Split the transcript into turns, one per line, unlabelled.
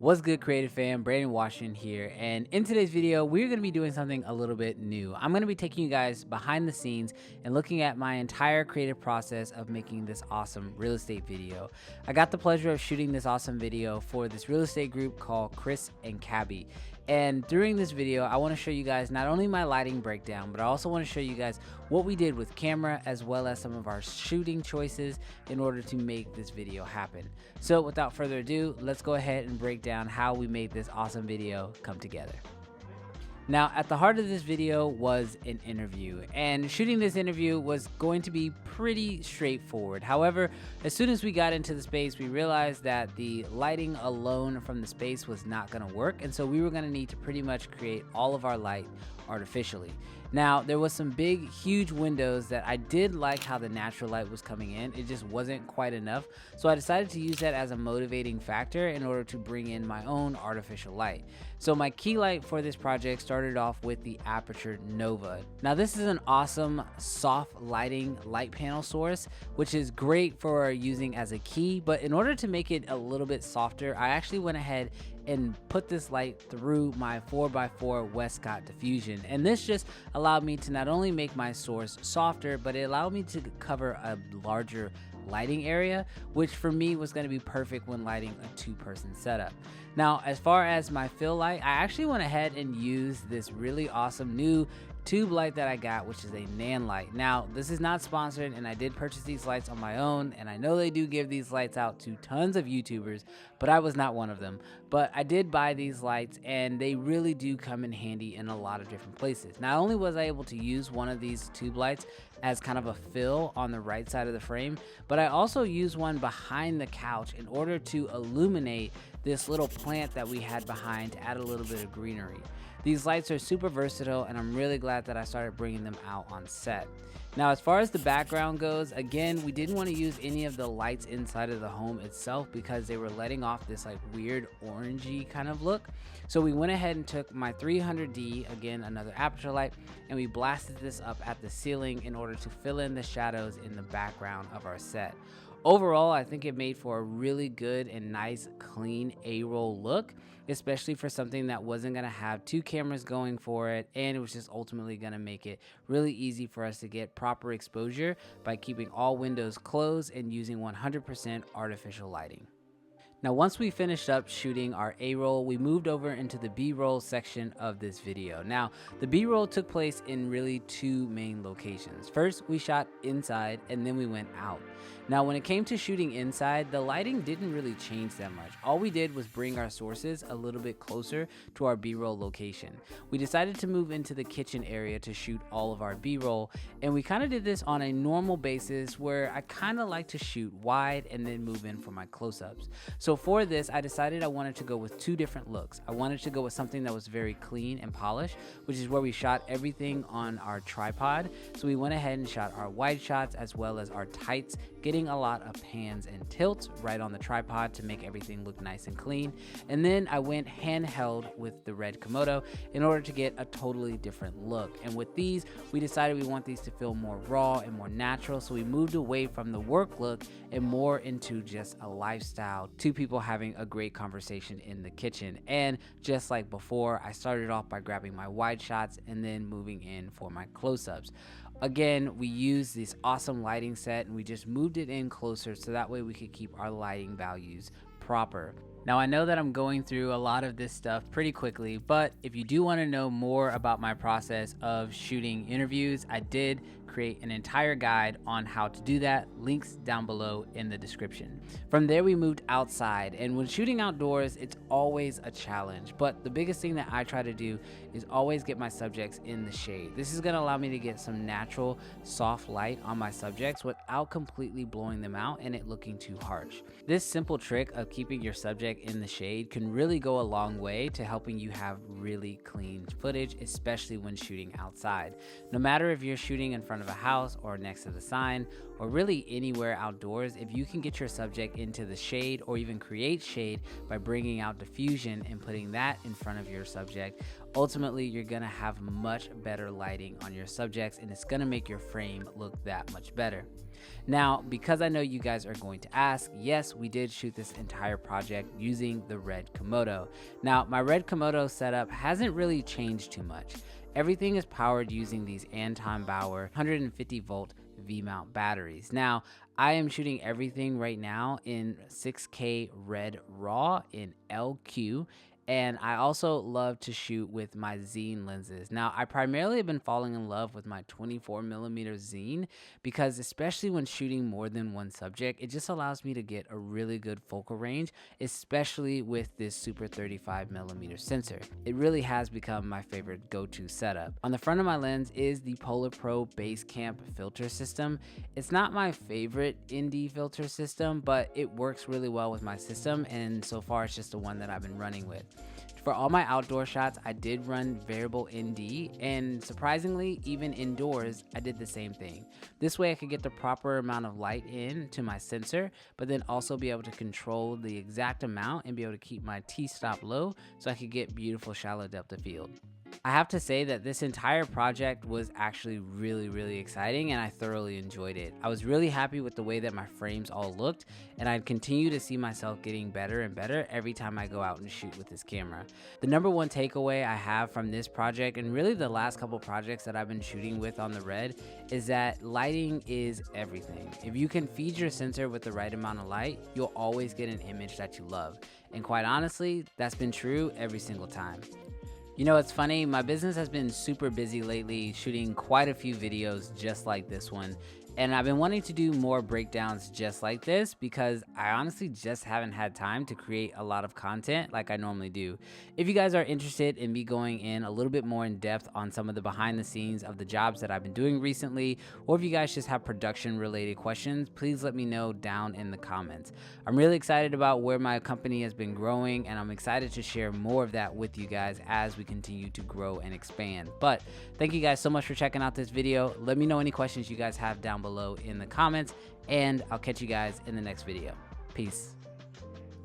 What's good, creative fam? Brandon Washington here, and in today's video we're going to be doing something a little bit new. I'm going to be taking you guys behind the scenes and looking at my entire creative process of making this awesome real estate video. I got the pleasure of shooting this awesome video for this real estate group called Chris and Cabby, and during this video I want to show you guys not only my lighting breakdown, but I also want to show you guys what we did with camera as well as some of our shooting choices in order to make this video happen. So without further ado, let's go ahead and break down how we made this awesome video come together. Now, at the heart of this video was an interview, and shooting this interview was going to be pretty straightforward. However, as soon as we got into the space, we realized that the lighting alone from the space was not going to work, and so we were going to need to pretty much create all of our light artificially. Now, there was some big, huge windows that I did like how the natural light was coming in. It just wasn't quite enough, so I decided to use that as a motivating factor in order to bring in my own artificial light. So my key light for this project started off with the Aperture Nova. Now, this is an awesome soft lighting light panel source, which is great for using as a key, but in order to make it a little bit softer, I actually went ahead and put this light through my 4x4 Westcott diffusion, and this just allowed me to not only make my source softer, but it allowed me to cover a larger lighting area, which for me was going to be perfect when lighting a two-person setup. Now, as far as my fill light, I actually went ahead and used this really awesome new tube light that I got, which is a Nan light. Now, this is not sponsored, and I did purchase these lights on my own, and I know they do give these lights out to tons of YouTubers, but I was not one of them. But I did buy these lights, and they really do come in handy in a lot of different places. Not only was I able to use one of these tube lights as kind of a fill on the right side of the frame, but I also used one behind the couch in order to illuminate this little plant that we had behind to add a little bit of greenery. These lights are super versatile, and I'm really glad that I started bringing them out on set. Now, as far as the background goes, again, we didn't want to use any of the lights inside of the home itself because they were letting off this like weird orangey kind of look. So we went ahead and took my 300D, again another aperture light, and we blasted this up at the ceiling in order to fill in the shadows in the background of our set. Overall, I think it made for a really good and nice, clean A-roll look, especially for something that wasn't going to have two cameras going for it, and it was just ultimately going to make it really easy for us to get proper exposure by keeping all windows closed and using 100% artificial lighting. Now, once we finished up shooting our A-roll, we moved over into the B-roll section of this video. Now, the B-roll took place in really two main locations. First, we shot inside, and then we went out. Now, when it came to shooting inside, the lighting didn't really change that much. All we did was bring our sources a little bit closer to our B-roll location. We decided to move into the kitchen area to shoot all of our B-roll, and we kind of did this on a normal basis where I kind of like to shoot wide and then move in for my close-ups. So for this, I decided I wanted to go with two different looks. I wanted to go with something that was very clean and polished, which is where we shot everything on our tripod. So we went ahead and shot our wide shots as well as our tights, getting a lot of pans and tilts right on the tripod to make everything look nice and clean. And then I went handheld with the red Komodo in order to get a totally different look. And with these, we decided we want these to feel more raw and more natural, so we moved away from the work look and more into just a lifestyle, two people having a great conversation in the kitchen. And just like before, I started off by grabbing my wide shots and then moving in for my close-ups. Again, we used this awesome lighting set and we just moved it in closer so that way we could keep our lighting values proper. Now, I know that I'm going through a lot of this stuff pretty quickly, but if you do want to know more about my process of shooting interviews, I did create an entire guide on how to do that. Links down below in the description. From there, we moved outside, and when shooting outdoors, it's always a challenge, but the biggest thing that I try to do is always get my subjects in the shade. This is going to allow me to get some natural soft light on my subjects without completely blowing them out and it looking too harsh. This simple trick of keeping your subject in the shade can really go a long way to helping you have really clean footage, especially when shooting outside. No matter if you're shooting in front front of a house or next to the sign, or really anywhere outdoors, if you can get your subject into the shade or even create shade by bringing out diffusion and putting that in front of your subject, ultimately you're gonna have much better lighting on your subjects, and it's gonna make your frame look that much better. Now, because I know you guys are going to ask, yes, we did shoot this entire project using the red Komodo. Now, my red Komodo setup hasn't really changed too much. Everything is powered using these Anton Bauer 150 volt V-mount batteries. Now, I am shooting everything right now in 6K red raw in LQ. And I also love to shoot with my Zine lenses. Now, I primarily have been falling in love with my 24mm Zine because especially when shooting more than one subject, it just allows me to get a really good focal range, especially with this Super 35mm sensor. It really has become my favorite go-to setup. On the front of my lens is the Polar Pro Basecamp filter system. It's not my favorite ND filter system, but it works really well with my system, and so far it's just the one that I've been running with. For all my outdoor shots, I did run variable ND, and surprisingly, even indoors, I did the same thing. This way I could get the proper amount of light in to my sensor, but then also be able to control the exact amount and be able to keep my T-stop low so I could get beautiful shallow depth of field. I have to say that this entire project was actually really exciting, and I thoroughly enjoyed it. I was really happy with the way that my frames all looked, and I'd continue to see myself getting better and better every time I go out and shoot with this camera. The number one takeaway I have from this project, and really the last couple projects that I've been shooting with on the Red, is that lighting is everything. If you can feed your sensor with the right amount of light, you'll always get an image that you love. And quite honestly, that's been true every single time. You know, it's funny, my business has been super busy lately, shooting quite a few videos just like this one. And I've been wanting to do more breakdowns just like this because I honestly just haven't had time to create a lot of content like I normally do. If you guys are interested in me going in a little bit more in depth on some of the behind the scenes of the jobs that I've been doing recently, or if you guys just have production related questions, please let me know down in the comments. I'm really excited about where my company has been growing, and I'm excited to share more of that with you guys as we continue to grow and expand. But thank you guys so much for checking out this video. Let me know any questions you guys have down below in the comments, and I'll catch you guys in the next video. Peace.